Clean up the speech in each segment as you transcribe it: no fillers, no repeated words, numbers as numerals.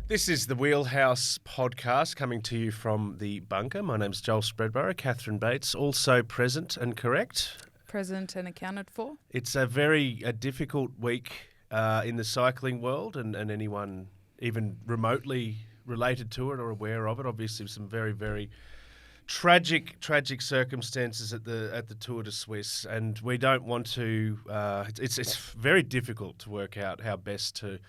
This is the Wheelhouse podcast coming to you from the bunker. My name's Joel Spreadborough. Catherine Bates, also present and correct. Present and accounted for. It's a very difficult week in the cycling world, and anyone even remotely related to it or aware of it. Obviously, some very, very tragic circumstances at the Tour de Suisse, and we don't want to. It's very difficult to work out how best to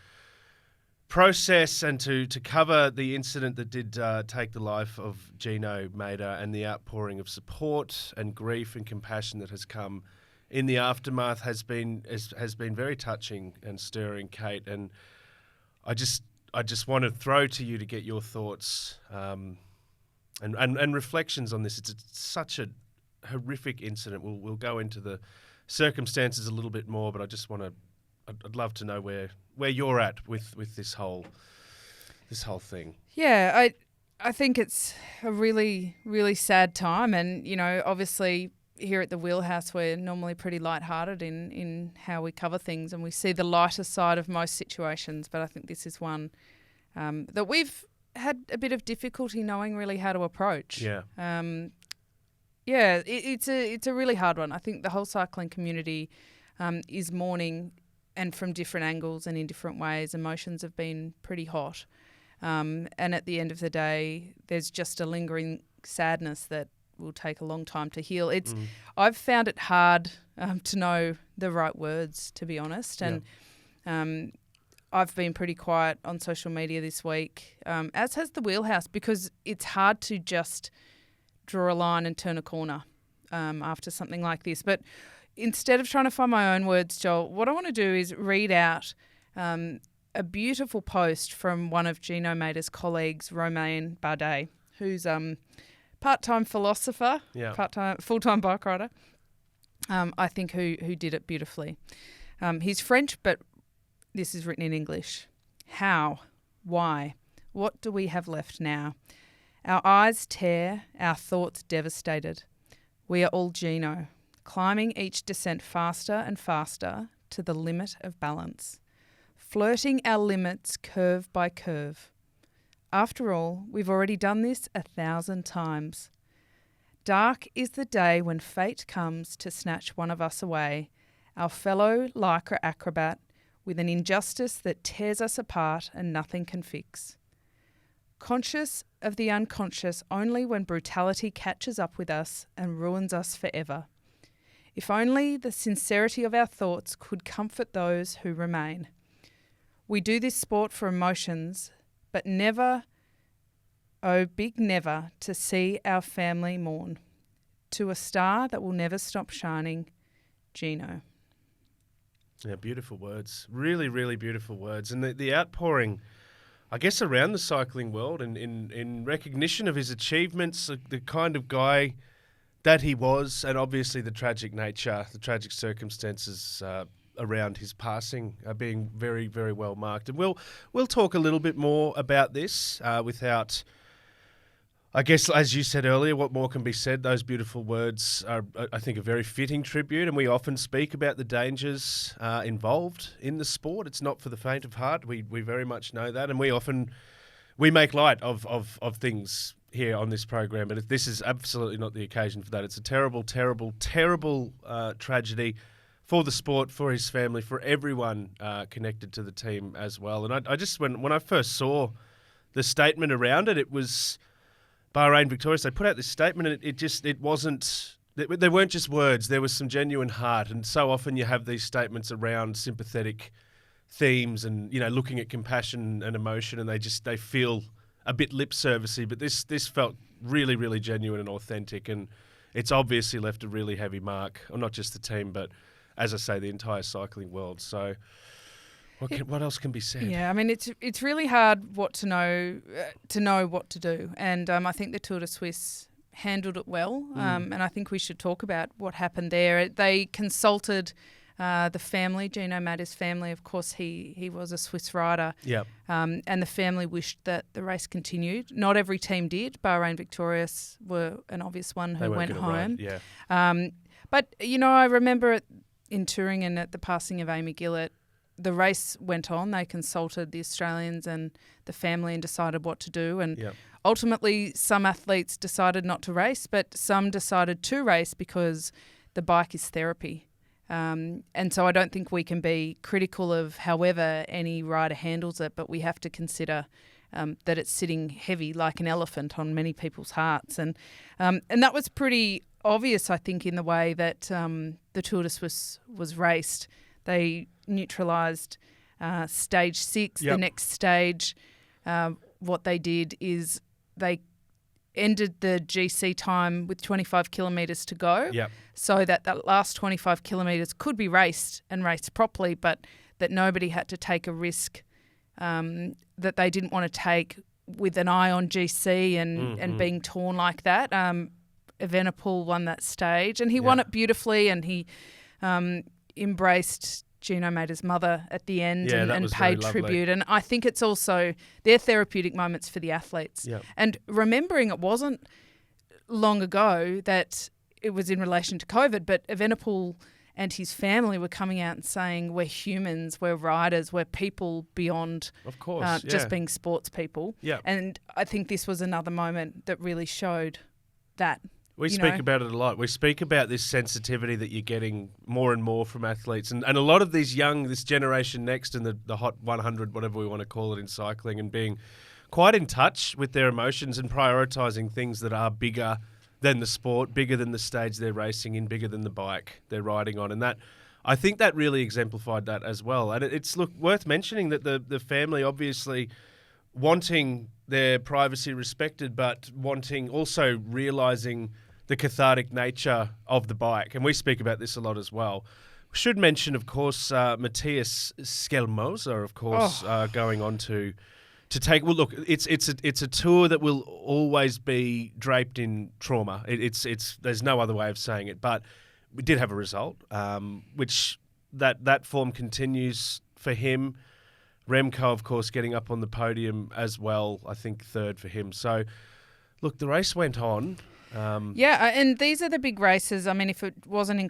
process and to cover the incident that did take the life of Gino Mader, and the outpouring of support and grief and compassion that has come in the aftermath has been very touching and stirring, Kate. And I just want to throw to you to get your thoughts and reflections on this. It's such a horrific incident. We'll go into the circumstances a little bit more, but I'd love to know where you're at with this whole thing. Yeah, I think it's a really, really sad time, and obviously here at the Wheelhouse we're normally pretty lighthearted in how we cover things, and we see the lighter side of most situations. But I think this is one that we've had a bit of difficulty knowing really how to approach. Yeah. It's a really hard one. I think the whole cycling community is mourning. And from different angles and in different ways, emotions have been pretty hot. And at the end of the day, there's just a lingering sadness that will take a long time to heal. I've found it hard to know the right words, to be honest. And I've been pretty quiet on social media this week, as has the Wheelhouse, because it's hard to just draw a line and turn a corner after something like this. But instead of trying to find my own words, Joel, what I want to do is read out a beautiful post from one of Gino Mader's colleagues, Romain Bardet, who's part-time philosopher, full-time bike rider, I think, who did it beautifully. He's French, but this is written in English. How? Why? What do we have left now? Our eyes tear, our thoughts devastated. We are all Gino, climbing each descent faster and faster to the limit of balance, flirting our limits curve by curve. After all, we've already done this 1,000 times. Dark is the day when fate comes to snatch one of us away, our fellow lycra acrobat, with an injustice that tears us apart and nothing can fix. Conscious of the unconscious only when brutality catches up with us and ruins us forever. If only the sincerity of our thoughts could comfort those who remain. We do this sport for emotions, but never, oh big never, to see our family mourn. To a star that will never stop shining, Gino. Yeah, beautiful words. Really, really beautiful words. And the outpouring, I guess, around the cycling world and in recognition of his achievements, the kind of guy that he was, and obviously the tragic nature, the tragic circumstances around his passing are being very, very well marked. And we'll talk a little bit more about this without, I guess, as you said earlier, what more can be said? Those beautiful words are, I think, a very fitting tribute, and we often speak about the dangers involved in the sport. It's not for the faint of heart. We very much know that, and we make light of things here on this program, but this is absolutely not the occasion for that. It's a terrible, terrible, terrible tragedy for the sport, for his family, for everyone connected to the team as well. And I just, when I first saw the statement around it, it was Bahrain Victorious. They put out this statement, and it wasn't. They weren't just words. There was some genuine heart, and so often you have these statements around sympathetic themes and looking at compassion and emotion, and they feel a bit lip servicey, but this felt really, really genuine and authentic, and it's obviously left a really heavy mark on not just the team, but, as I say, the entire cycling world. So what else can be said? Yeah, I mean, it's really hard to know what to do, and I think the Tour de Suisse handled it well, and I think we should talk about what happened there. They consulted the family, Gino Mader's family. Of course, he was a Swiss rider. Yep. And the family wished that the race continued. Not every team did. Bahrain Victorious were an obvious one who went home. Ride. Yeah. But, I remember in touring and at the passing of Amy Gillett, the race went on. They consulted the Australians and the family and decided what to do. And ultimately, some athletes decided not to race, but some decided to race because the bike is therapy. And so I don't think we can be critical of however any rider handles it, but we have to consider that it's sitting heavy like an elephant on many people's hearts. And that was pretty obvious, I think, in the way that the Tour de Suisse was raced. They neutralised stage 6. The next stage, what they did is they ended the GC time with 25 kilometres to go, so that last 25 kilometres could be raced and raced properly, but that nobody had to take a risk that they didn't want to take with an eye on GC and being torn like that. Evenepoel won that stage, and he won it beautifully, and he embraced Gino Mader's mother at the end and paid tribute. And I think it's also their therapeutic moments for the athletes. And remembering it wasn't long ago that it was in relation to COVID, but Evenepoel and his family were coming out and saying, we're humans, we're riders, we're people beyond of course, just being sports people. And I think this was another moment that really showed that. We speak about it a lot. We speak about this sensitivity that you're getting more and more from athletes. And a lot of this generation next and the Hot 100, whatever we want to call it in cycling, and being quite in touch with their emotions and prioritising things that are bigger than the sport, bigger than the stage they're racing in, bigger than the bike they're riding on. And that, I think that really exemplified that as well. And it's worth mentioning that the family obviously wanting their privacy respected, but wanting also realising the cathartic nature of the bike. And we speak about this a lot as well. We should mention, of course, Matthias Skelmoser, of course, going on to take. Well, look, it's a tour that will always be draped in trauma. It's there's no other way of saying it. But we did have a result, which that form continues for him. Remco, of course, getting up on the podium as well. I think third for him. So, look, the race went on. And these are the big races. I mean, if it wasn't in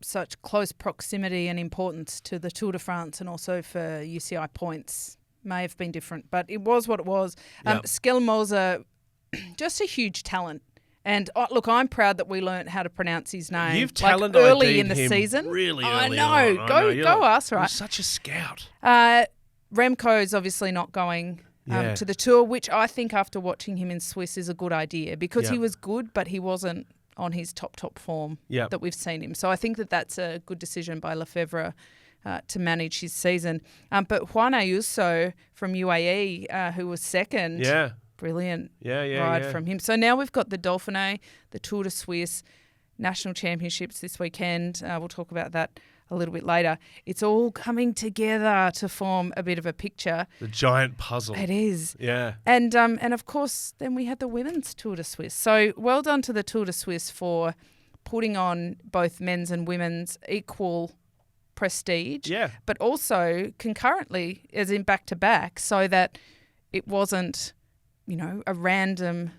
such close proximity and importance to the Tour de France and also for UCI points, may have been different. But it was what it was. Skelmoser, just a huge talent. And look, I'm proud that we learnt how to pronounce his name. You've talent early in the season. Really early I know. On. Go us, right? You're such a scout. Remco's obviously not going to the Tour, which I think after watching him in Suisse is a good idea because he was good, but he wasn't on his top form that we've seen him. So I think that's a good decision by Lefebvre to manage his season. But Juan Ayuso from UAE, who was second, brilliant ride from him. So now we've got the Dauphiné, the Tour de Suisse, National Championships this weekend. We'll talk about that a little bit later. It's all coming together to form a bit of a picture. The giant puzzle. It is. Yeah. And of course, then we had the women's Tour de Suisse. So well done to the Tour de Suisse for putting on both men's and women's equal prestige. Yeah. But also concurrently, as in back-to-back, so that it wasn't, a random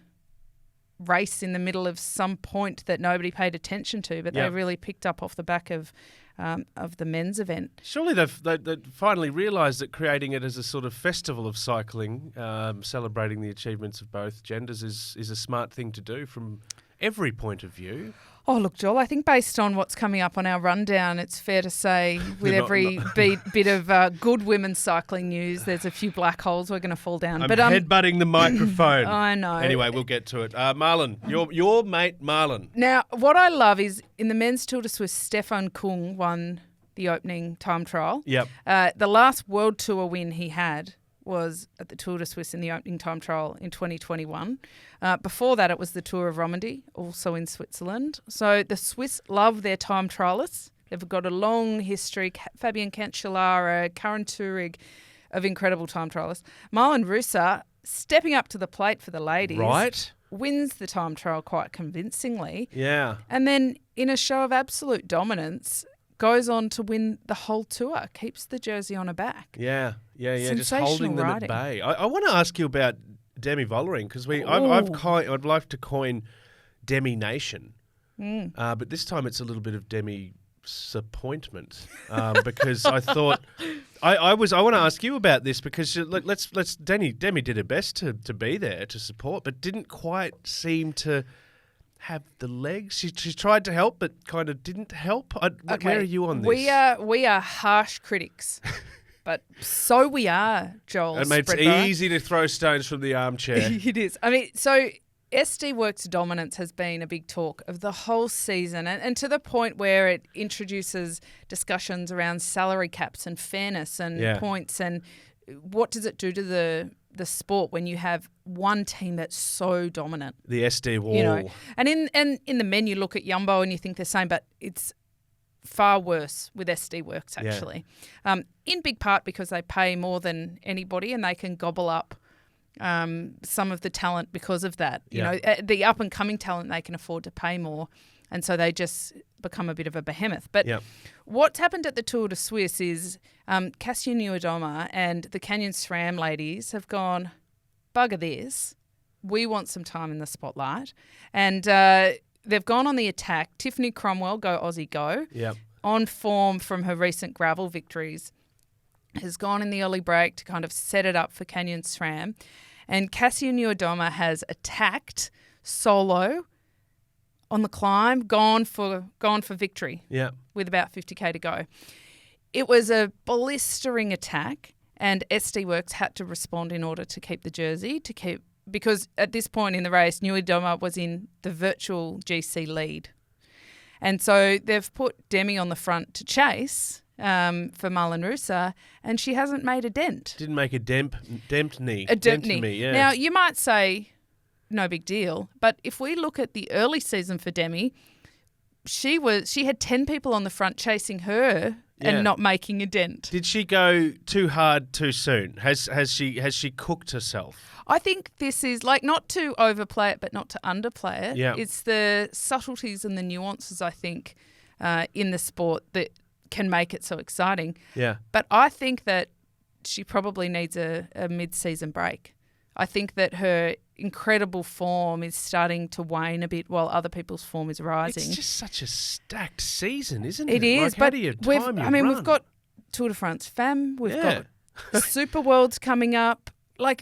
race in the middle of some point that nobody paid attention to, but they really picked up off the back of the men's event. Surely they've finally realised that creating it as a sort of festival of cycling, celebrating the achievements of both genders, is a smart thing to do from every point of view. Oh, look, Joel, I think based on what's coming up on our rundown, it's fair to say with every bit of good women's cycling news, there's a few black holes we're going to fall down. I'm headbutting the microphone. I know. Anyway, we'll get to it. Marlon, your mate Marlon. Now, what I love is in the men's Tour de Suisse, Stefan Kung won the opening time trial. Yep. The last World Tour win he had was at the Tour de Suisse in the opening time trial in 2021. Before that, it was the Tour of Romandy, also in Switzerland. So the Swiss love their time trialists. They've got a long history. Fabian Cancellara, Karen Tourig, of incredible time trialists. Marlon Russa, stepping up to the plate for the ladies. Right. Wins the time trial quite convincingly. Yeah. And then in a show of absolute dominance, goes on to win the whole tour, keeps the jersey on her back. Yeah, just holding them riding. at bay. I want to ask you about Demi Vollering because I'd like to coin Demi Nation, but this time it's a little bit of Demi disappointment because I thought I want to ask you about this because Demi did her best to be there to support, but didn't quite seem to have the legs. She tried to help, but kind of didn't help. Where are you on this? We are harsh critics. But so we are, Joel. It's easy to throw stones from the armchair. It is. I mean, so SD Works' dominance has been a big talk of the whole season, and to the point where it introduces discussions around salary caps and fairness and points, and what does it do to the sport when you have one team that's so dominant? The SD wall. And in the men you look at Jumbo and you think the same, but it's far worse with SD Works, actually. In big part because they pay more than anybody and they can gobble up some of the talent because of that. You know, the up-and-coming talent, they can afford to pay more, and so they just become a bit of a behemoth. But what's happened at the Tour de Suisse is Kasia Niewiadoma and the Canyon SRAM ladies have gone, bugger this, we want some time in the spotlight. And they've gone on the attack. Tiffany Cromwell, go Aussie, go. Yep. On form from her recent gravel victories, has gone in the early break to kind of set it up for Canyon SRAM. And Kasia Niewiadoma has attacked solo on the climb, gone for victory. Yeah. With about 50k to go. It was a blistering attack, and SD Works had to respond in order to keep the jersey, because at this point in the race, Niewiadoma was in the virtual GC lead. And so they've put Demi on the front to chase for Marlon Rusa, and she hasn't made a dent. Didn't make a dent knee. A dent knee. Me, yeah. Now, you might say, no big deal, but if we look at the early season for Demi, she had 10 people on the front chasing her and not making a dent. Did she go too hard too soon? Has she cooked herself? I think this is not to overplay it, but not to underplay it. Yeah. It's the subtleties and the nuances, I think, in the sport that can make it so exciting. Yeah. But I think that she probably needs a mid-season break. I think that her incredible form is starting to wane a bit while other people's form is rising. It's just such a stacked season, isn't it? It is, but we've got Tour de France Femme, we've got Super Worlds coming up.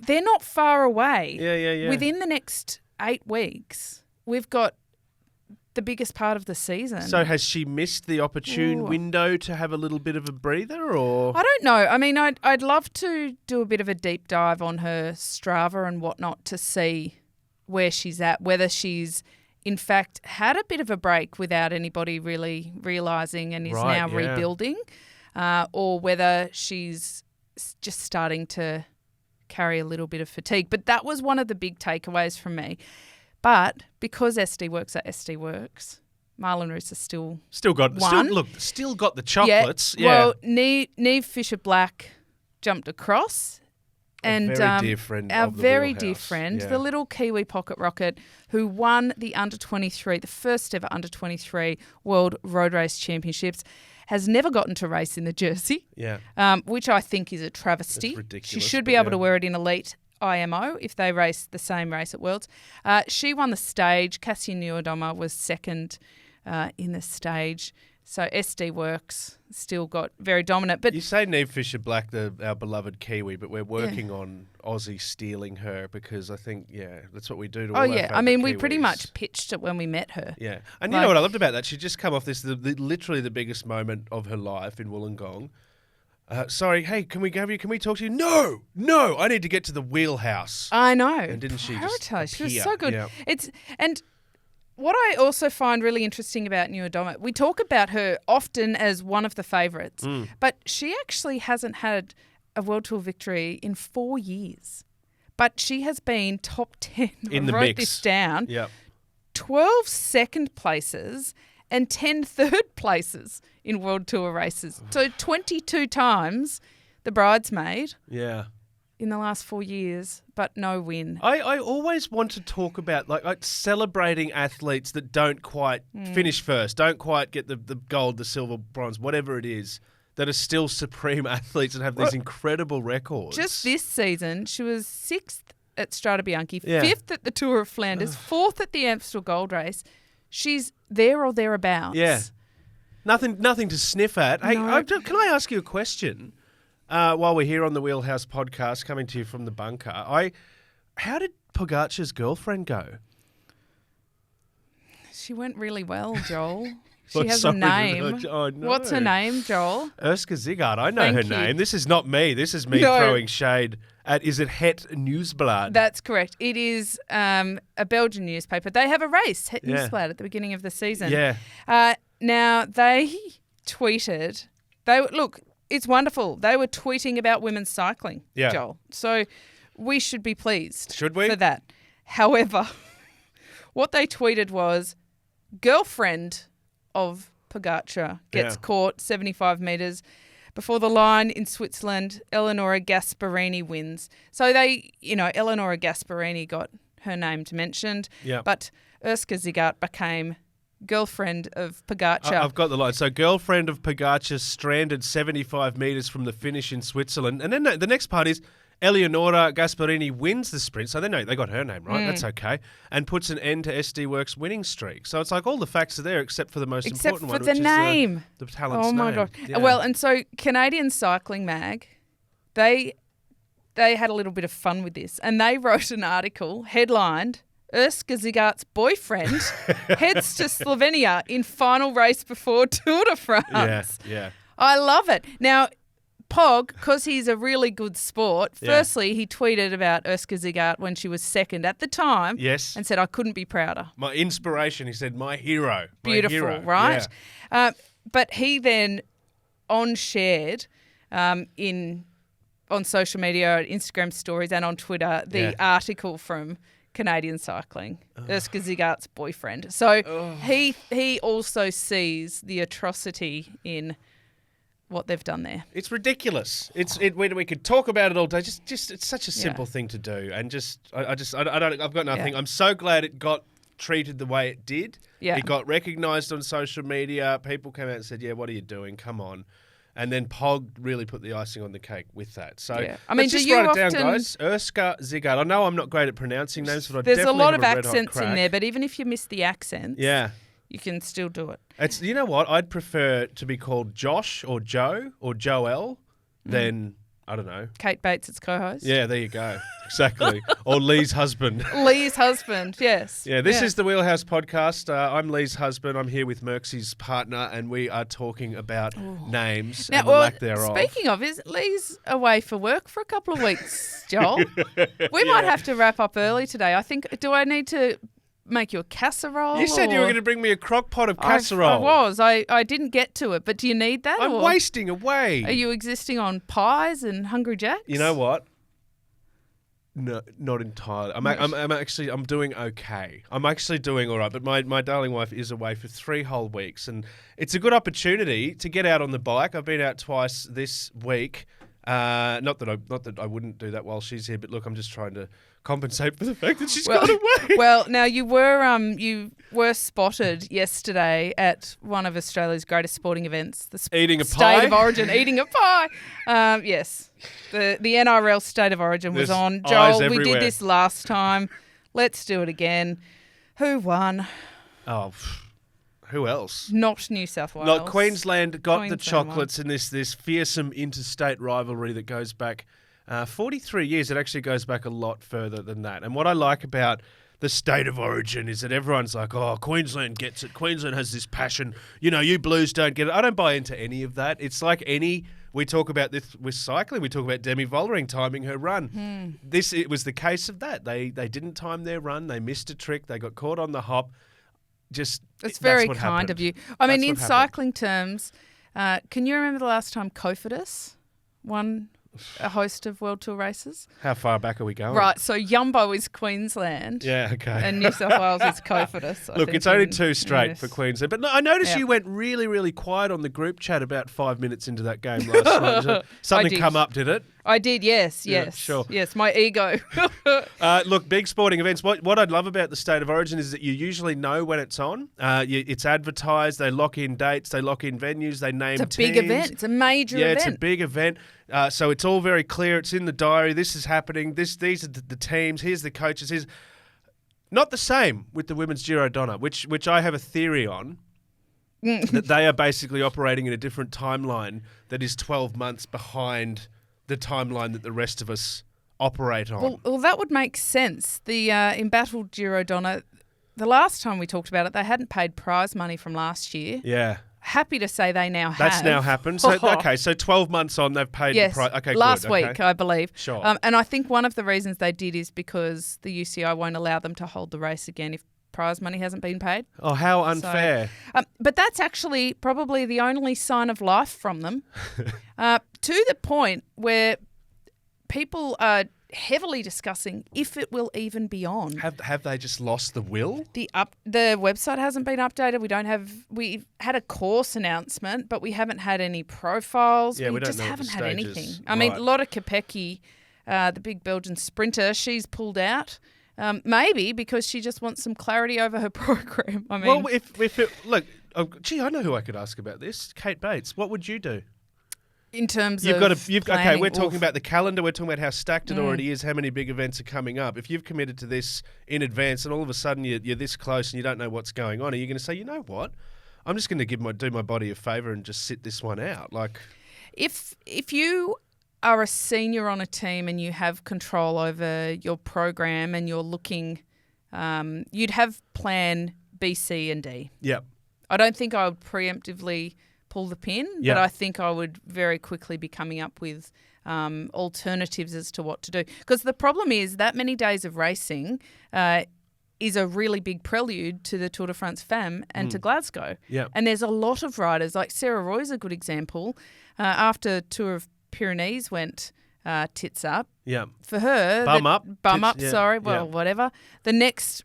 They're not far away. Yeah. Within the next 8 weeks, we've got the biggest part of the season. So has she missed the opportune window to have a little bit of a breather, or? I don't know. I mean, I'd love to do a bit of a deep dive on her Strava and whatnot to see where she's at, whether she's in fact had a bit of a break without anybody really realising and is now rebuilding, or whether she's just starting to carry a little bit of fatigue. But that was one of the big takeaways from me. But because SD Works are SD Works, Marlon Rusa still got the chocolates. Yeah. Well, Neve Fisher-Black jumped across, and a very dear friend our of the very Wheelhouse. dear friend, the little Kiwi pocket rocket, who won the under-23, the first ever under-23 World Road Race Championships, has never gotten to race in the jersey. Yeah. Which I think is a travesty. That's ridiculous. She should be able to wear it in elite IMO if they race the same race at Worlds. She won the stage. Kasia Niewiadoma was second in the stage. So SD Works still got very dominant. But you say Neve Fisher-Black, our beloved Kiwi, but we're working on Aussie stealing her because I think, that's what we do to all our favourite I mean, we Kiwis. pretty much pitched it when we met her. Yeah. And you know what I loved about that? She just come off this, literally the biggest moment of her life in Wollongong. Sorry, hey, can we talk to you? No, I need to get to the Wheelhouse. I know. And didn't she just appear? She was so good. Yeah. And what I also find really interesting about Niewiadoma, we talk about her often as one of the favourites, but she actually hasn't had a World Tour victory in 4 years. But she has been top 10. In the I wrote mix. this down. Yep. 12 second places and 10 third places in World Tour races. So 22 times the bridesmaid in the last 4 years, but no win. I always want to talk about like celebrating athletes that don't quite finish first, don't quite get the gold, the silver, bronze, whatever it is, that are still supreme athletes and have these incredible records. Just this season, she was 6th at Strade Bianche, 5th at the Tour of Flanders, 4th at the Amstel Gold Race. She's there or thereabouts. Yeah. Nothing to sniff at. Hey, No. can I ask you a question? While we're here on the Wheelhouse podcast, coming to you from the bunker, how did Pogacar's girlfriend go? She went really well, Joel. She What, has sorry, a name. oh, no. What's her name, Joel? Urska Zigard. I know Thank her you. name. This is not me. This is me No. throwing shade at, is it Het Nieuwsblad? That's correct. It is a Belgian newspaper. They have a race, Het Yeah. Nieuwsblad, at the beginning of the season. Yeah. Now, they tweeted, look, it's wonderful. They were tweeting about women's cycling, Yeah. Joel. So we should be pleased Should we? for that. However, what they tweeted was, girlfriend of Pogacar gets Yeah. caught 75 metres before the line in Switzerland. Eleonora Gasparini wins. So Eleonora Gasparini got her name mentioned, Yeah. but Urska Zigart became girlfriend of Pogacar. I've got the line. So, girlfriend of Pogacar stranded 75 metres from the finish in Switzerland. And then the next part is Eleonora Gasparini wins the sprint. So, they got her name right. That's okay. And puts an end to SD Works' winning streak. So, it's like all the facts are there except for the most important one, Except for which the name. is the talent's Oh, my name. God. Yeah. Well, and so Canadian Cycling Mag, they had a little bit of fun with this. And they wrote an article headlined, Urska Zigart's boyfriend heads to Slovenia in final race before Tour de France. Yeah. I love it. Now, Pog, because he's a really good sport, Yeah. firstly, he tweeted about Urska Zigart when she was second at the time Yes. and said, I couldn't be prouder. My inspiration, he said, my hero. My Beautiful, hero. right? Yeah. But he then shared on social media, Instagram stories and on Twitter, the article from Canadian Cycling, Urska Zigart's boyfriend. So he also sees the atrocity in what they've done there. It's ridiculous. We could talk about it all day. Just it's such a simple thing to do, and I've got nothing. Yeah. I'm so glad it got treated the way it did. Yeah. It got recognised on social media. People came out and said, "Yeah, what are you doing? Come on." And then Pog really put the icing on the cake with that. So Yeah. I mean, let's do just you write it down, often- guys. Urska Zigard. I know I'm not great at pronouncing names, but I There's a definitely lot of have a red-hot accents in crack. there, but even if you miss the accents, Yeah. you can still do it. It's, you know what? I'd prefer to be called Josh or Joe or Joel than, I don't know. Kate Bates, its co-host. Yeah, there you go. Exactly. Or Lee's husband. Lee's husband, yes. Yeah, this is the Wheelhouse podcast. I'm Lee's husband. I'm here with Merxie's partner, and we are talking about names and the lack thereof. Speaking of, is Lee's away for work for a couple of weeks, Joel? We might have to wrap up early today. I think, do I need to make you a casserole? You said you were going to bring me a crock pot of casserole. I didn't get to it, but do you need that? I'm or wasting away. Are you existing on pies and Hungry Jacks? You know what? No, not entirely. I'm doing okay. I'm actually doing all right. But my darling wife is away for 3 whole weeks, and it's a good opportunity to get out on the bike. I've been out twice this week. Not that I wouldn't do that while she's here, but look, I'm just trying to compensate for the fact that she's gone away. Well, now you were spotted yesterday at one of Australia's greatest sporting events, the Eating a State pie? of Origin, eating a pie. Yes, the NRL State of Origin was There's on. eyes Joel, we everywhere. did this last time. Let's do it again. Who won? Oh, who else? Not New South Wales. Not Queensland got the Queensland chocolates in this fearsome interstate rivalry that goes back 43 years. It actually goes back a lot further than that. And what I like about the State of Origin is that everyone's like, oh, Queensland gets it. Queensland has this passion. You know, you Blues don't get it. I don't buy into any of that. It's like we talk about this with cycling. We talk about Demi Vollering timing her run. It was the case of that. They didn't time their run. They missed a trick. They got caught on the hop. It's very kind of you. I mean, in cycling terms, can you remember the last time Cofidis won a host of World Tour races? How far back are we going? Right, so Yumbo is Queensland. Yeah, okay. And New South Wales is Cofidis. I Look, think, it's only in- two straight yes. for Queensland. But no, I noticed you went really, really quiet on the group chat about 5 minutes into that game last night. Something did. come up, did it? I did, yes. Sure. Yes, my ego. Look, big sporting events. What I'd love about the State of Origin is that you usually know when it's on. It's advertised. They lock in dates. They lock in venues. They name It's a big teams. event. It's a major Yeah, event. it's a big event. So it's all very clear. It's in the diary. This is happening. These are the teams. Here's the coaches. Here's not the same with the women's Giro Donne, which I have a theory on. that they are basically operating in a different timeline that is 12 months behind the timeline that the rest of us operate on. Well, that would make sense. The embattled Giro Donne, the last time we talked about it, they hadn't paid prize money from last year. Yeah. Happy to say they now have. That's now happened. So, okay, so 12 months on, they've paid yes, the prize. Okay, last good. week, Okay. I believe. Sure. And I think one of the reasons they did is because the UCI won't allow them to hold the race again if prize money hasn't been paid. Oh, how unfair. So, but that's actually probably the only sign of life from them, to the point where people are heavily discussing if it will even be on. Have they just lost the will? The website hasn't been updated. We've had a course announcement, but we haven't had any profiles. Yeah, we don't just know haven't had stages. anything. I mean, Lotte Kopecky, the big Belgian sprinter, she's pulled out. Maybe because she just wants some clarity over her program. I mean, Well, if it, look, I know who I could ask about this. Kate Bates. What would you do? in terms You've of got to. Okay, planning, we're talking oof. about the calendar. We're talking about how stacked it already is. How many big events are coming up? If you've committed to this in advance, and all of a sudden you're this close and you don't know what's going on, are you going to say, you know what? I'm just going to do my body a favour and just sit this one out? Like, If you are a senior on a team and you have control over your program and you're looking, you'd have plan B, C, and D. yep. I don't think I would preemptively pull the pin, Yeah. but I think I would very quickly be coming up with alternatives as to what to do. Because the problem is that many days of racing is a really big prelude to the Tour de France Femme and to Glasgow. Yeah. And there's a lot of riders, like Sarah Roy's a good example. After Tour of Pyrenees went tits up, Yeah. for her... Bum up. Tits, yeah, Well, yeah. whatever. The next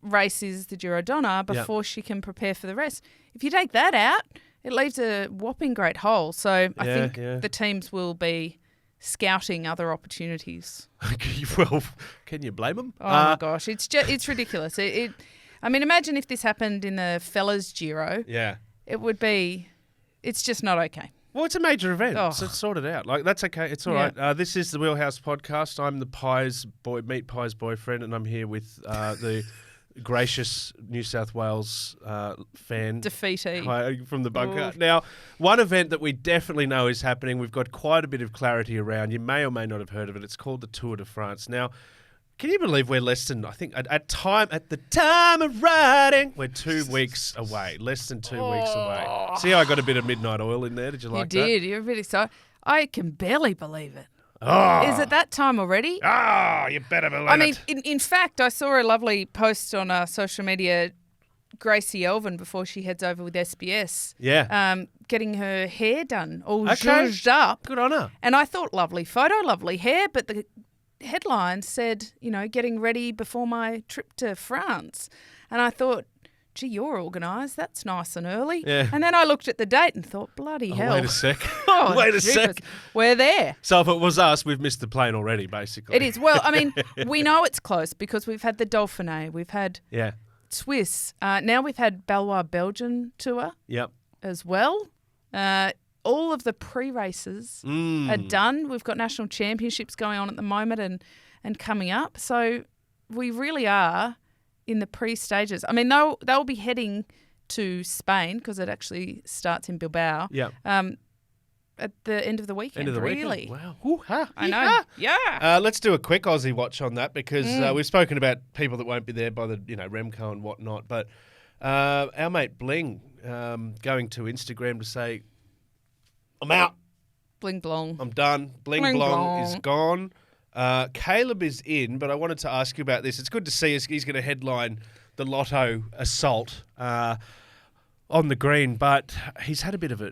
race is the Giro Donne before she can prepare for the rest. If you take that out, it leaves a whopping great hole. So I think the teams will be scouting other opportunities. Well, can you blame them? Oh my gosh, it's ridiculous. I mean, imagine if this happened in the fellas Giro. Yeah. It would be. It's just not okay. Well, it's a major event, Oh. so sort it out. Like, that's okay. It's all Yeah. right. This is the Wheelhouse Podcast. I'm the Meat Pie's boyfriend, and I'm here with the gracious New South Wales fan. Defeatee. Hi, from the bunker. Ooh. Now, one event that we definitely know is happening, we've got quite a bit of clarity around. You may or may not have heard of it. It's called the Tour de France. Now, can you believe we're less than, I think, at the time of writing, we're 2 weeks away. Less than 2 weeks away. See how I got a bit of midnight oil in there? Did you like You that? did. You're a bit excited. I can barely believe it. Oh. Is it that time already? Oh, you better believe I mean, it. in fact, I saw a lovely post on social media. Gracie Elvin, before she heads over with SBS, Yeah. getting her hair done, all Okay. zhuzhed up. Good on her. And I thought, lovely photo, lovely hair, but the headline said, getting ready before my trip to France. And I thought, gee, you're organised. That's nice and early. Yeah. And then I looked at the date and thought, bloody hell. Wait a sec. Oh, Wait a jeepers. sec. We're there. So if it was us, we've missed the plane already, basically. It is. Well, I mean, we know it's close because we've had the Dauphiné, we've had Yeah. Suisse. Now we've had Bellois Belgian tour Yep. as well. All of the pre-races are done. We've got national championships going on at the moment and coming up. So we really are in the pre-stages. I mean, they'll be heading to Spain because it actually starts in Bilbao. Yep. At the end of the weekend. End of the really. weekend. Wow. Hoo-ha. I know. Yeah. Let's do a quick Aussie watch on that because we've spoken about people that won't be there by the Remco and whatnot. But our mate Bling going to Instagram to say, I'm out. Bling blong. I'm done. Bling Bling blong is blong. gone. Caleb is in, but I wanted to ask you about this. It's good to see us. He's going to headline the Lotto assault on the green, but he's had a bit of a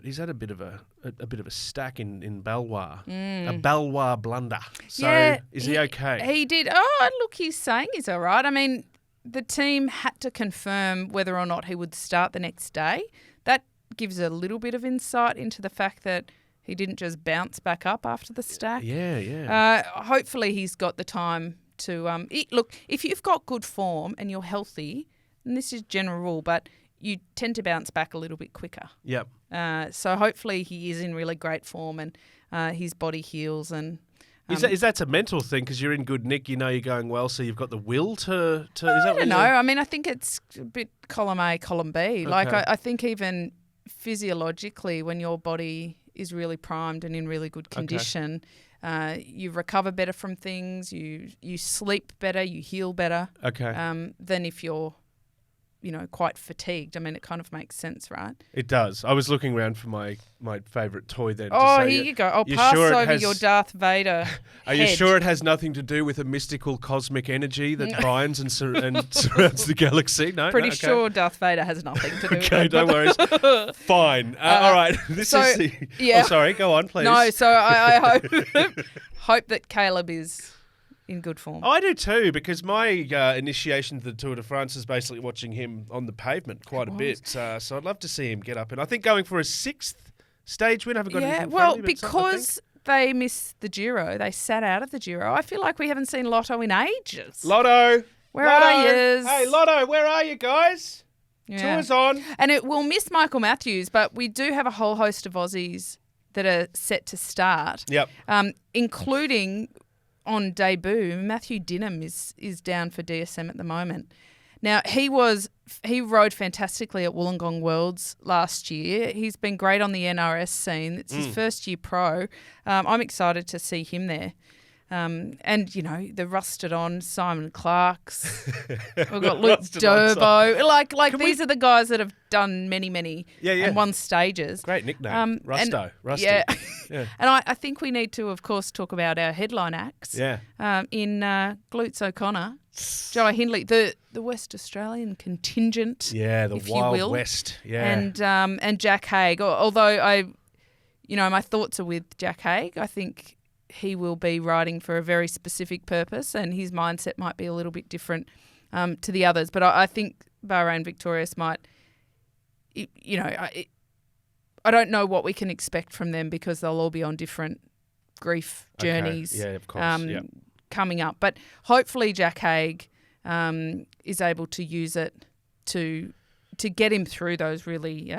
stack in Bellois, a Bellois blunder. So is he okay? He did. Oh, look, he's saying he's all right. I mean, the team had to confirm whether or not he would start the next day. That gives a little bit of insight into the fact that he didn't just bounce back up after the stack. Yeah. Hopefully he's got the time to look, if you've got good form and you're healthy, and this is general rule, but you tend to bounce back a little bit quicker. Yep. So hopefully he is in really great form and his body heals and Is that a mental thing because you're in good nick, you know you're going well, so you've got the will to is that I what don't know. you're- I mean, I think it's a bit column A, column B. Like, Okay. I think even physiologically, when your body is really primed and in really good condition, you recover better from things, you sleep better, you heal better than if you're, quite fatigued. I mean, it kind of makes sense, right? It does. I was looking around for my favourite toy then. Oh, to say, here you go. I'll you pass sure it over has- your Darth Vader Are you head. sure it has nothing to do with a mystical cosmic energy that binds and surrounds the galaxy? No, Pretty okay. sure Darth Vader has nothing to do with Okay, it. don't worry. Fine. All right. This so, is the. yeah. Oh, sorry. Go on, please. No, so I hope that Caleb is in good form. I do too, because my initiation to the Tour de France is basically watching him on the pavement quite a bit. So I'd love to see him get up. And I think going for a 6th stage win. I haven't got anything in front of me, but something, I think. Because they missed the Giro, they sat out of the Giro. I feel like we haven't seen Lotto in ages. Lotto. Where are you? Hey, Lotto, where are you guys? Yeah. Tour's on. And it will miss Michael Matthews, but we do have a whole host of Aussies that are set to start. Yep. Including on debut, Matthew Dinham is down for DSM at the moment. Now, he rode fantastically at Wollongong Worlds last year. He's been great on the NRS scene. It's his first year pro. I'm excited to see him there. And, the rusted on Simon Clarks. We've got Luke Durbo. Like these are the guys that have done many and won stages. Great nickname. Rusto. Rusty. Yeah. Yeah. And I think we need to, of course, talk about our headline acts. Yeah. In Glutes O'Connor, Jai Hindley, the West Australian contingent. Yeah, the if you Wild will. West. Yeah. And Jack Haig. Although my thoughts are with Jack Haig. I think he will be riding for a very specific purpose, and his mindset might be a little bit different to the others. But I think Bahrain Victorious might, I don't know what we can expect from them because they'll all be on different grief journeys. Yeah, of course. Coming up. But hopefully Jack Haig is able to use it to get him through those really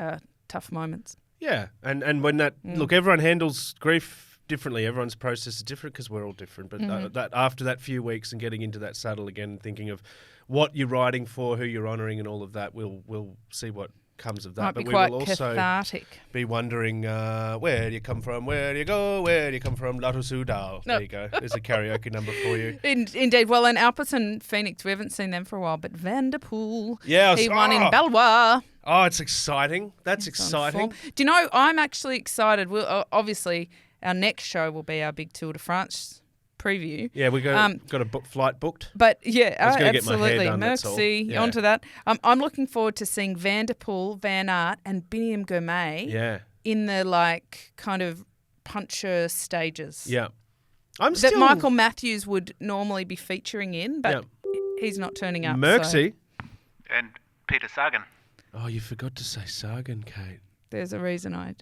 tough moments. Yeah, and when that look, everyone handles grief differently. Everyone's process is different because we're all different. But that after that few weeks and getting into that saddle again, thinking of what you're riding for, who you're honouring, and all of that, we'll see what comes of that. Might but be we quite will also cathartic. be wondering where do you come from, where do you go, where do you come from, Lotto Sudal. There you go. There's a karaoke number for you. Indeed. Well, and Alpes and Phoenix, we haven't seen them for a while, but Van der Poel, Yeah, he won in Balois. Oh, it's exciting. That's exciting. Do you know, I'm actually excited. We'll, obviously, our next show will be our big Tour de France preview. Yeah, we got a flight booked. But yeah, I was gonna get my hair absolutely. done, that's all. Merci. Yeah. Onto that. I'm looking forward to seeing Van der Poel, Van Aert, and Biniam Gourmet in the kind of puncher stages. Yeah. That Michael Matthews would normally be featuring in, but he's not turning up. Merksy. And Peter Sagan. Oh, you forgot to say Sagan, Kate. There's a reason I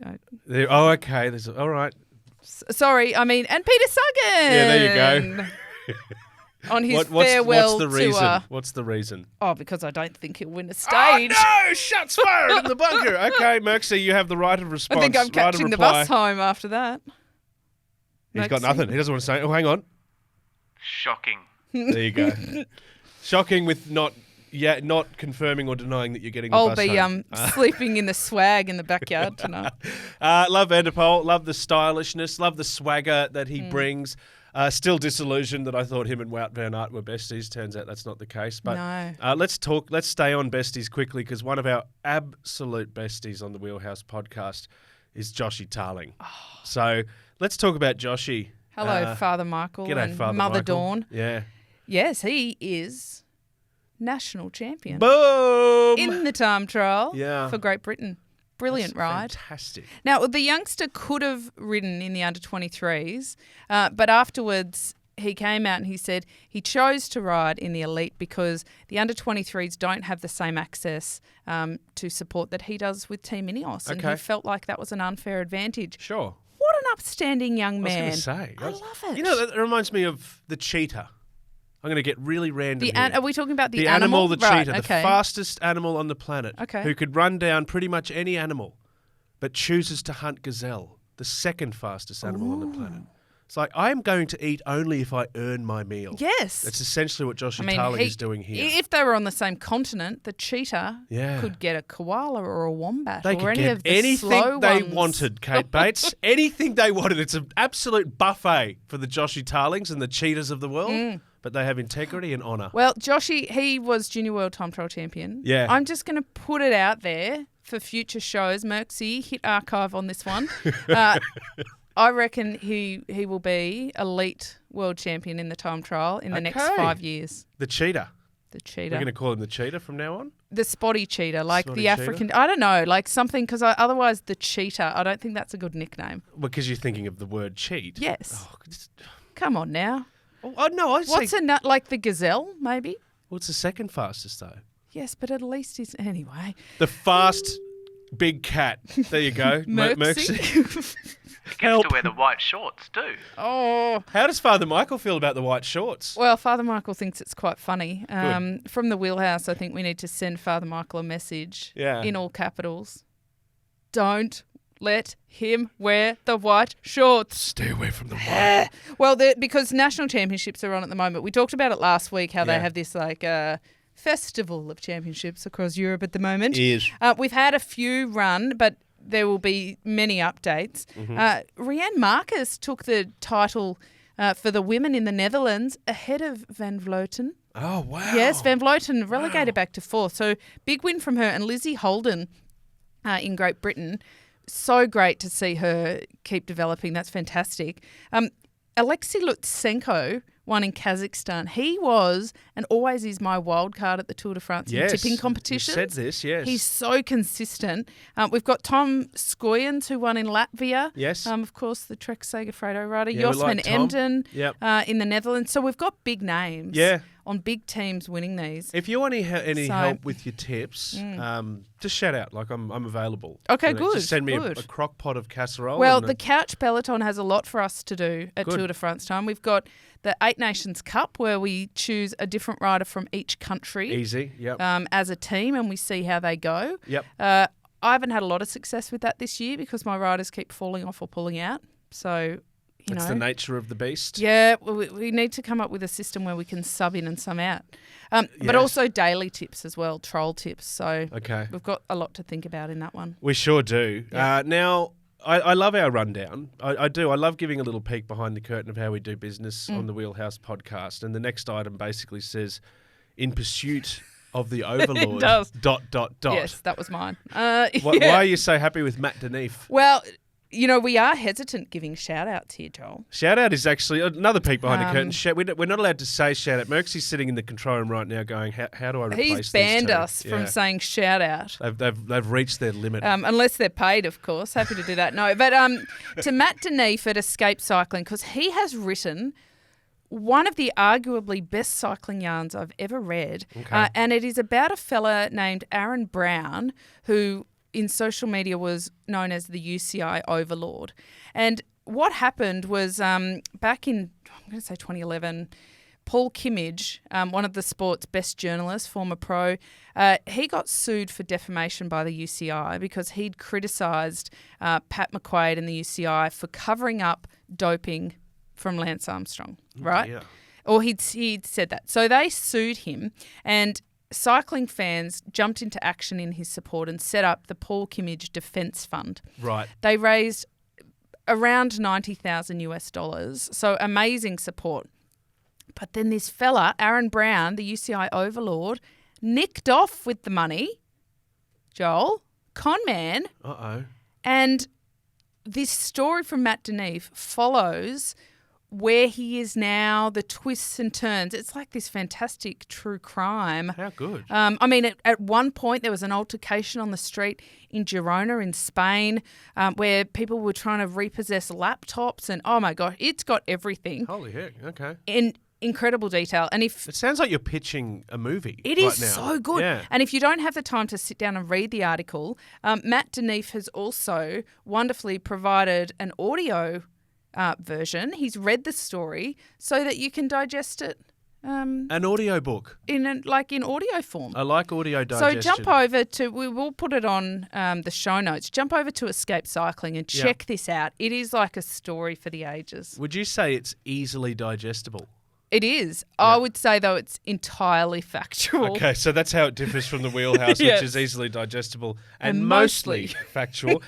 okay. All right. Sorry, I mean, and Peter Sagan. Yeah, there you go. On his what's farewell the reason? tour. What's the reason? Oh, because I don't think he'll win a stage. Oh, no! Shots fired in the bunker. Okay, Merksy, you have the right of response. I think I'm right of catching the reply. bus home after that. He's got nothing. He doesn't want to say it. Oh, hang on. Shocking. There you go. Shocking with not confirming or denying that you're getting the I'll bus be home. sleeping in the swag in the backyard tonight. Love Van der Poel. Love the stylishness. Love the swagger that he brings. Still disillusioned that I thought him and Wout van Aert were besties. Turns out that's not the case. But No. let's stay on besties quickly because one of our absolute besties on the Wheelhouse podcast is Joshy Tarling. Oh. So let's talk about Joshy. Hello, Father Michael G'day, and Father Mother Michael. Dawn. Yeah. Yes, he is national champion Boom! in the time trial Yeah. for Great Britain. Brilliant ride. Fantastic. Now, the youngster could have ridden in the under-23s, but afterwards he came out and he said he chose to ride in the elite because the under-23s don't have the same access to support that he does with Team Ineos, and Okay. he felt like that was an unfair advantage. Sure. What an upstanding young man. I was going to say. I love it. You know, that reminds me of the cheetah. I'm going to get really random here. Are we talking about the animal? The Right, cheetah, okay. the fastest animal on the planet, Okay. who could run down pretty much any animal, but chooses to hunt gazelle, the second fastest animal on the planet. It's like, I'm going to eat only if I earn my meal. Yes. That's essentially what Joshua Tarling is doing here. If they were on the same continent, the cheetah could get a koala or a wombat They or could any get of the anything slow they ones. wanted, Kate Bates. Anything they wanted. It's an absolute buffet for the Joshie Tarlings and the cheetahs of the world. But they have integrity and honour. Well, Joshie, he was Junior World Time Trial Champion. Yeah. I'm just going to put it out there for future shows. Merksy, hit archive on this one. I reckon he will be elite world champion in the time trial in the next 5 years. The cheetah. The cheetah. We're going to call him the cheetah from now on? The spotty cheetah, like Spotty the African. cheetah? I don't know, like something, because otherwise the cheetah, I don't think that's a good nickname. Because you're thinking of the word cheat. Yes. Oh, Come on now. no, I'd What's say... a nut like the gazelle, maybe? Well, it's the second fastest, though. Yes, but at least he's... Anyway. The fast big cat. There you go. Merksy. Gets to wear the white shorts too. Oh. How does Father Michael feel about the white shorts? Well, Father Michael thinks it's quite funny. From the Wheelhouse, I think we need to send Father Michael a message in all capitals. Don't let him wear the white shorts. Stay away from the white. Well, because national championships are on at the moment. We talked about it last week, how they have this festival of championships across Europe at the moment. We've had a few run, but there will be many updates. Rianne Marcus took the title for the women in the Netherlands ahead of Van Vleuten. Oh, wow. Yes, Van Vleuten relegated back to fourth. So big win from her. And Lizzie Holden in Great Britain, so great to see her keep developing. That's fantastic. Alexei Lutsenko won in Kazakhstan. He was and always is my wild card at the Tour de France in tipping competitions. You said this, yes. He's so consistent. We've got Tom Skoyens, who won in Latvia. Yes. Of course, the Trek Segafredo rider. Yeah, we Josman like Tom. Emden Yep. in the Netherlands. So we've got big names on big teams winning these. If you want any help with your tips, just shout out. Like, I'm available. Okay, good. Just send me a good. crock pot of casserole. Well, the Couch Peloton has a lot for us to do at Tour de France time. We've got the Eight Nations Cup, where we choose a different rider from each country. Easy, yep. As a team, and we see how they go. Yep. I haven't had a lot of success with that this year because my riders keep falling off or pulling out. So, It's the nature of the beast. Yeah, we need to come up with a system where we can sub in and sub out. But also daily tips as well, troll tips. So we've got a lot to think about in that one. We sure do. Yeah. Now, I love our rundown. I do. I love giving a little peek behind the curtain of how we do business on the Wheelhouse podcast. And the next item basically says, in pursuit of the Overlord, ... Yes, that was mine. Why are you so happy with Matt Deneve? Well, we are hesitant giving shout-outs here, Joel. Shout-out is actually another peek behind the curtain. We're not allowed to say shout-out. Merksy's sitting in the control room right now going, how do I replace these two? He's banned us from saying shout-out. They've reached their limit. Unless they're paid, of course. Happy to do that. No, but to Matt Deneve at Escape Cycling, because he has written one of the arguably best cycling yarns I've ever read. Okay. And it is about a fella named Aaron Brown, who in social media was known as the UCI Overlord. And what happened was back in, I'm going to say 2011, Paul Kimmage, one of the sport's best journalists, former pro, he got sued for defamation by the UCI because he'd criticised Pat McQuaid and the UCI for covering up doping from Lance Armstrong, right? Yeah. Or he'd said that. So they sued him, and cycling fans jumped into action in his support and set up the Paul Kimmage Defence Fund. Right. They raised around $90,000 US, so amazing support. But then this fella, Aaron Brown, the UCI Overlord, nicked off with the money. Joel, con man. Uh-oh. And this story from Matt Deneve follows where he is now, the twists and turns. It's like this fantastic true crime. How good. At one point there was an altercation on the street in Girona in Spain where people were trying to repossess laptops, and oh my God, it's got everything. Holy heck, okay. In incredible detail. And if it sounds like you're pitching a movie. It right is now. so good. Yeah. And if you don't have the time to sit down and read the article, Matt Deneve has also wonderfully provided an audio version. He's read the story so that you can digest it An audiobook. in audio form. I like audio digestion. So jump over to, we will put it on the show notes, jump over to Escape Cycling and check this out. It is like a story for the ages. Would you say it's easily digestible? It is. I would say, though, it's entirely factual. Okay, so that's how it differs from the Wheelhouse, Yes. which is easily digestible and mostly. mostly factual.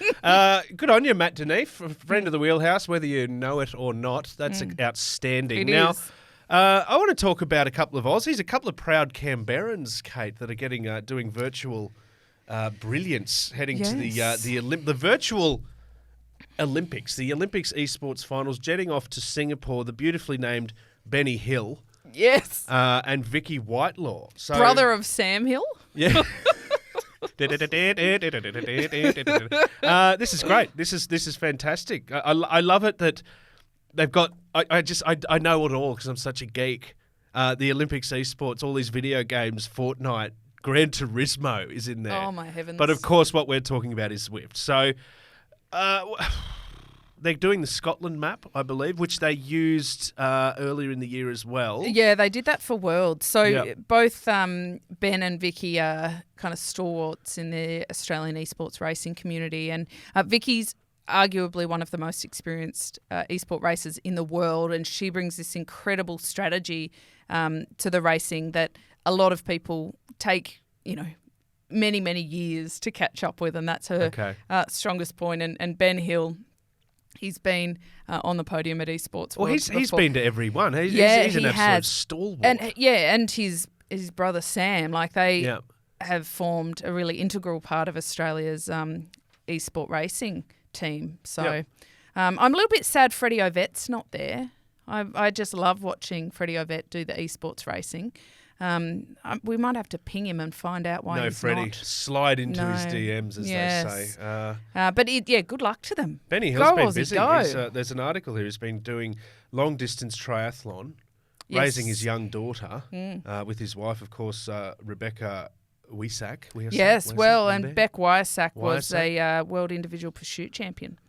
Good on you, Matt Deneef, friend of the Wheelhouse, whether you know it or not. That's outstanding. It Now, is. I want to talk about a couple of Aussies, a couple of proud Canberrans, Kate, that are getting doing virtual brilliance, heading to the virtual Olympics, the Olympics esports finals, jetting off to Singapore. The beautifully named Benny Hill. Yes. And Vicky Whitelaw. So, Brother of Sam Hill. Yeah. This is great. This is fantastic. I love it that they've got. I know it all because I'm such a geek. The Olympics esports, all these video games, Fortnite, Gran Turismo is in there. Oh my heavens! But of course, what we're talking about is Zwift. So. They're doing the Scotland map, I believe, which they used earlier in the year as well. Yeah, they did that for Worlds. So both Ben and Vicky are kind of stalwarts in the Australian esports racing community. And Vicky's arguably one of the most experienced esport racers in the world. And she brings this incredible strategy to the racing that a lot of people take, many, many years to catch up with. And that's her strongest point. And Ben Hill... He's been on the podium at esports. Well, Worlds he's before. been to every one. He's he an absolute has. stalwart. And his brother Sam, they have formed a really integral part of Australia's esport racing team. So I'm a little bit sad Freddie Ovet's not there. I just love watching Freddie Ovet do the esports racing. We might have to ping him and find out why he's Freddie, not. slide into his DMs, as they say. But good luck to them. Benny Hill's been Aussie, busy. go. There's an article here. He's been doing long-distance triathlon, raising his young daughter with his wife, of course, Rebecca Wiesack. And Beck Wiesack was a world individual pursuit champion.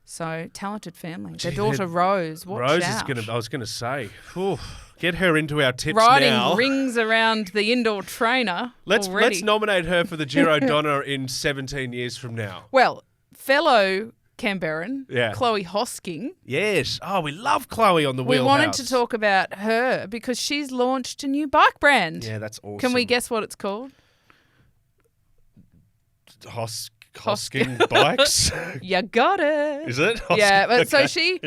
So, talented family. Their daughter Rose, watch Rose out. I was going to say, get her into our tips Riding now. rings around the indoor trainer Let's nominate her for the Giro Donne in 17 years from now. Well, fellow Canberran, Yeah. Chloe Hosking. Yes. Oh, we love Chloe on the We Wheelhouse. wanted to talk about her because she's launched a new bike brand. Yeah, that's awesome. Can we guess what it's called? Hosking bikes? You got it. Is it? Yeah, but so Okay.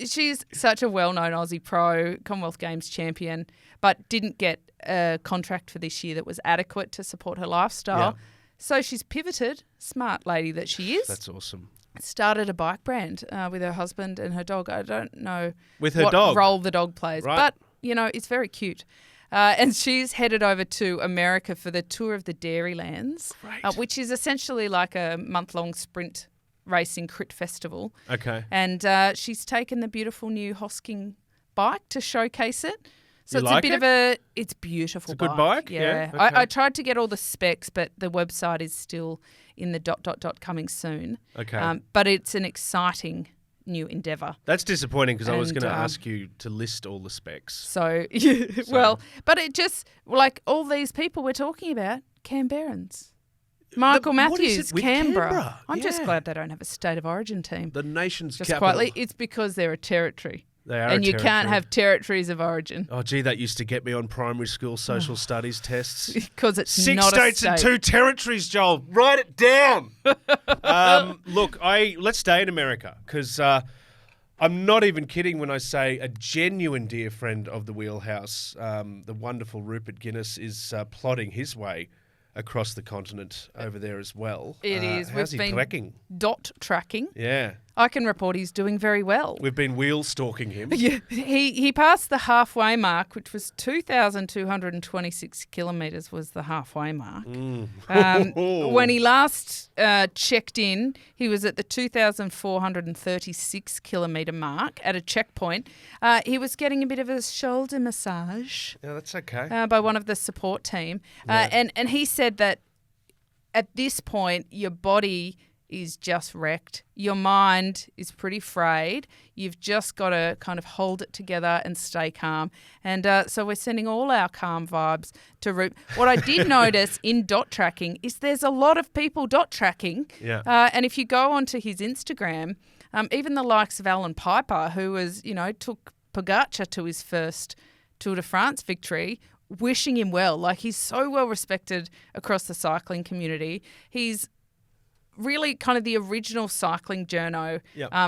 she's such a well-known Aussie pro, Commonwealth Games champion, but didn't get a contract for this year that was adequate to support her lifestyle. Yeah. So she's pivoted, smart lady that she is. That's awesome. Started a bike brand with her husband and her dog. I don't know With her what dog? role the dog plays, Right. but, it's very cute. And she's headed over to America for the Tour of the Dairylands, which is essentially like a month-long sprint racing crit festival. Okay. And she's taken the beautiful new Hosking bike to showcase it. So You it's like a bit of it's beautiful. It's a good bike? Yeah. Yeah, okay. I tried to get all the specs, but the website is still in the ... coming soon. Okay. But it's an exciting new endeavour. That's disappointing because I was And, going to ask you to list all the specs. So, but it just, all these people we're talking about, Canberrans. Michael What is Matthews, it with Canberra. Canberra? I'm just Yeah. glad they don't have a state of origin team. The nation's Just capital. quietly, it's because they're a territory. They are And a you can't territory. have territories of origin Oh, gee, that used to get me on primary school social studies tests. because it's 6 not states a and state. 2 territories, Joel. Write it down. Look, let's stay in America because I'm not even kidding when I say a genuine dear friend of the Wheelhouse, the wonderful Ruper Guinness, is plodding his way across the continent over there as well. It is. How's he We've been trekking? dot tracking. Yeah. I can report he's doing very well. We've been wheel stalking him. Yeah, he passed the halfway mark, which was 2,226 kilometres was the halfway mark. When he last checked in, he was at the 2,436 kilometre mark at a checkpoint. He was getting a bit of a shoulder massage Yeah, that's okay. by one of the support team. And he said that at this point, your body is just wrecked. Your mind is pretty frayed. You've just got to kind of hold it together and stay calm. And so we're sending all our calm vibes to Ruper. What I did notice in dot tracking is there's a lot of people dot tracking. Yeah. And if you go onto his Instagram, even the likes of Alan Piper, who was, took Pogacar to his first Tour de France victory, wishing him well. Like, he's so well respected across the cycling community. He's really kind of the original cycling journo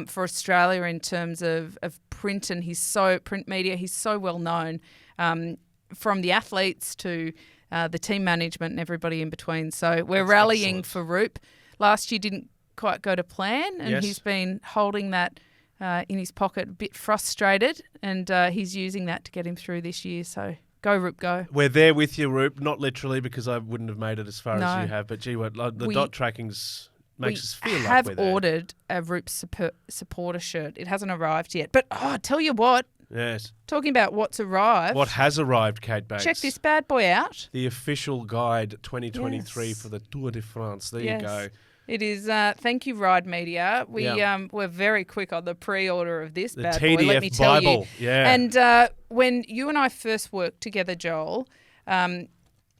for Australia in terms of print, and print media. He's so well known from the athletes to the team management and everybody in between. So we're rallying for Roop. Last year didn't quite go to plan, and he's been holding that in his pocket, a bit frustrated, and he's using that to get him through this year. So go, Roop, go. We're there with you, Roop. Not literally, because I wouldn't have made it as far as you have, but gee, the dot tracking's makes us feel like we're there. We have ordered a Roop supporter shirt. It hasn't arrived yet. But, I tell you what. Yes. Talking about what's arrived. What has arrived, Kate Bates? Check this bad boy out. The official guide 2023 for the Tour de France. There you go. It is. Thank you, Ride Media. We were very quick on the pre-order of this bad boy, let me tell Bible. you. Yeah. And when you and I first worked together, Joel,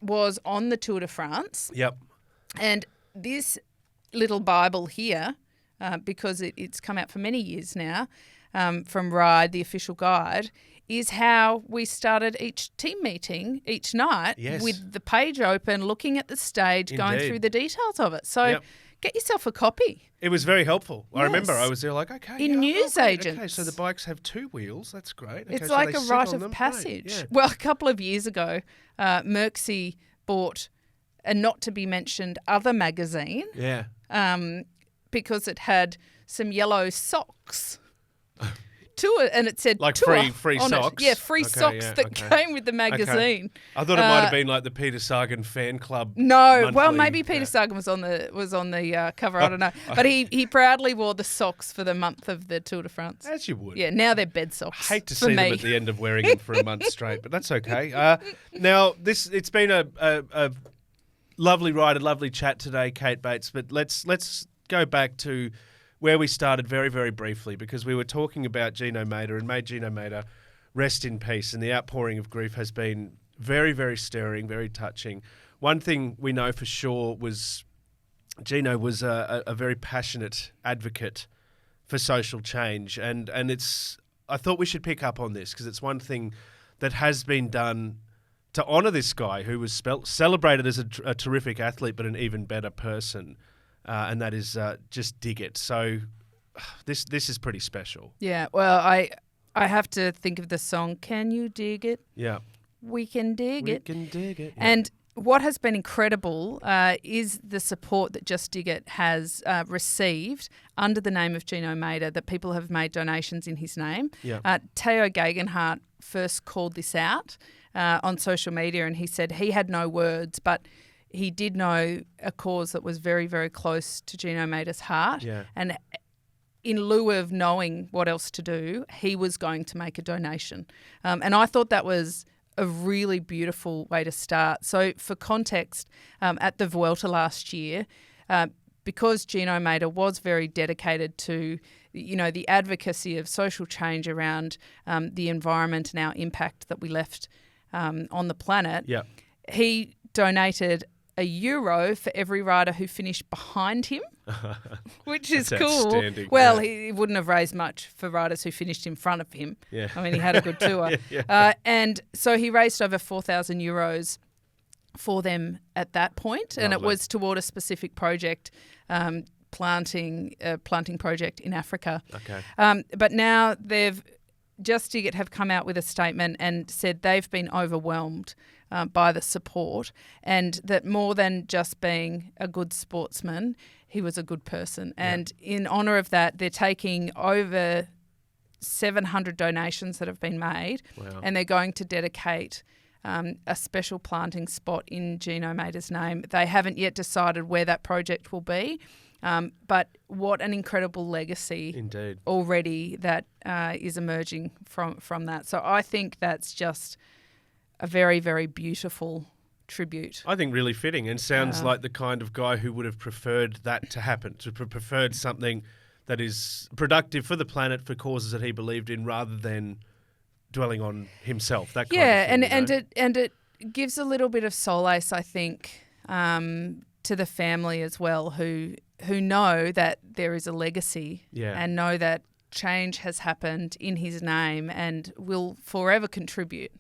was on the Tour de France. Yep. And this little Bible here, because it's come out for many years now, from Ride, the official guide, is how we started each team meeting each night with the page open, looking at the stage, going through the details of it. So get yourself a copy. It was very helpful. I remember I was there like, okay. In newsagents. Okay, so the bikes have two wheels. That's great. Okay, it's so like they a sit rite on of them. passage. Right, yeah. Well, a couple of years ago, Merxy bought a not-to-be-mentioned other magazine. Yeah. Because it had some yellow socks to it, and it said like tour free on socks. It. Yeah, free socks that came with the magazine. Okay. I thought it might have been like the Peter Sagan fan club. No, well, maybe Peter Sagan was on the cover. I don't know, but he proudly wore the socks for the month of the Tour de France. As you would. Yeah, now they're bed socks. I hate to see them at the end of wearing them for a month straight, but that's okay. Now it's been a lovely ride, a lovely chat today, Kate Bates. But let's go back to where we started very, very briefly, because we were talking about Gino Mader, and may Gino Mader rest in peace. And the outpouring of grief has been very, very stirring, very touching. One thing we know for sure was Gino was a very passionate advocate for social change. And I thought we should pick up on this, because it's one thing that has been done to honour this guy who was celebrated as a terrific athlete, but an even better person. And that is just dig it. So this is pretty special. Yeah, well, I have to think of the song, Can You Dig It? Yeah. We can dig it. We can dig it. Yeah. And what has been incredible is the support that Just Dig It has received under the name of Gino Mader, that people have made donations in his name. Yeah. Theo Gegenhardt first called this out on social media, and he said he had no words, but he did know a cause that was very, very close to Gino Mader's heart. Yeah. And in lieu of knowing what else to do, he was going to make a donation. And I thought that was a really beautiful way to start. So for context, at the Vuelta last year, because Gino Mader was very dedicated to, the advocacy of social change around the environment and our impact that we left on the planet, he donated €1 for every rider who finished behind him, which is cool. Well, he wouldn't have raised much for riders who finished in front of him. Yeah. I mean, he had a good tour. And so he raised over €4,000 for them at that point, and it was toward a specific project, planting project in Africa. Okay. But now Just Dig It have come out with a statement and said they've been overwhelmed by the support, and that more than just being a good sportsman, he was a good person. And in honour of that, they're taking over 700 donations that have been made, and they're going to dedicate a special planting spot in Gino Mader's name. They haven't yet decided where that project will be, but what an incredible legacy indeed already that is emerging from that. So I think that's just a very, very beautiful tribute. I think really fitting, and sounds like the kind of guy who would have preferred that to happen, preferred something that is productive for the planet, for causes that he believed in, rather than dwelling on himself. That kind of thing, and it gives a little bit of solace, I think, to the family as well, who know that there is a legacy and know that change has happened in his name and will forever contribute,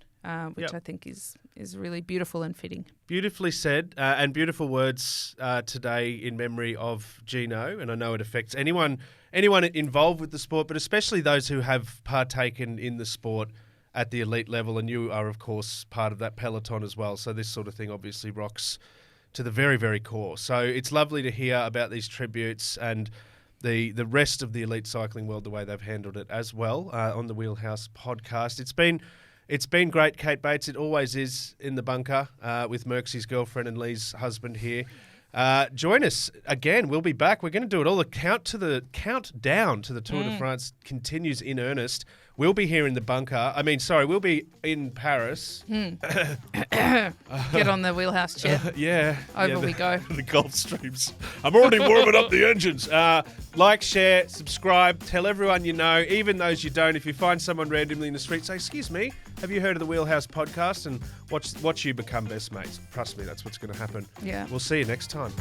which I think is really beautiful and fitting. Beautifully said, and beautiful words today in memory of Gino. And I know it affects anyone involved with the sport, but especially those who have partaken in the sport at the elite level. And you are, of course, part of that peloton as well. So this sort of thing obviously rocks to the very, very core. So it's lovely to hear about these tributes and the rest of the elite cycling world, the way they've handled it as well on the Wheelhouse podcast. It's been great, Kate Bates. It always is in the bunker with Merxie's girlfriend and Lee's husband here. Join us again. We'll be back. We're going to do it all. The countdown to the Tour de France continues in earnest. We'll be here in the bunker. We'll be in Paris. Get on the Wheelhouse jet. We go. The Gulf Streams. I'm already warming up the engines. Like, share, subscribe, tell everyone you know, even those you don't. If you find someone randomly in the street, say, "Excuse me, have you heard of the Wheelhouse podcast?" And watch you become best mates. Trust me, that's what's going to happen. Yeah. We'll see you next time.